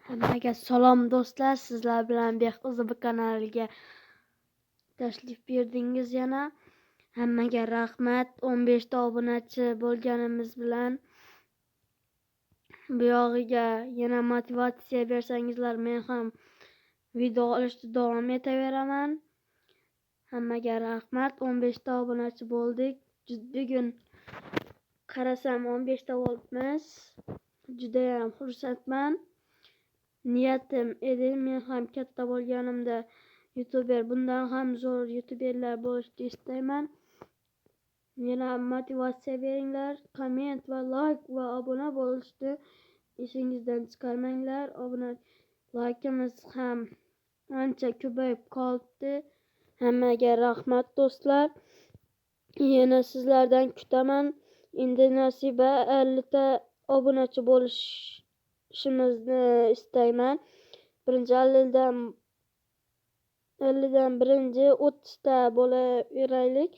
Hammaga salom do'stlar, sizlar bilan Behqizova kanaliga tashrif berdingiz. Yana hammaga rahmat. 15 ta obunachi bo'lganimiz bilan bu yog'iga yana motivatsiya bersangizlar, men ham video olishda davom etaveraman. Hammaga rahmat. 15 ta obunachi bo'ldik. Bugun qarasam 15 ta bo'libmiz. Juda ham xursandman. Niyatim edi, men ham katta bo'lganimda youtuber, bundan ham zo'r youtuberlar bo'lishni istayman. Meni ham motivatsiya beringlar, komment va like va obuna bo'lishni esingizdan chiqarmanglar. Obuna likeimiz ham ancha ko'payib qoldi. Hammaga rahmat do'stlar. Yana sizlardan kutaman. Endi nasiba 50 ta obunachi bo'lishimizni istayman. Birinchi 50dan birinchi 30 ta bo'laveraylik.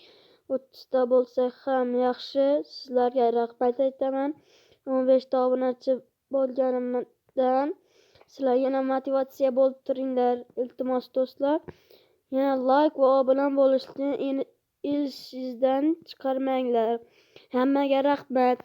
30 ta bo'lsak ham yaxshi. Sizlarga rahmat aytaman. 15 ta obunachi bo'lganimdan sizlar yana motivatsiya bo'lib turinglar, iltimos do'stlar. Yana like va obuna bo'lishni esingizdan chiqarmanglar. Hammaga rahmat.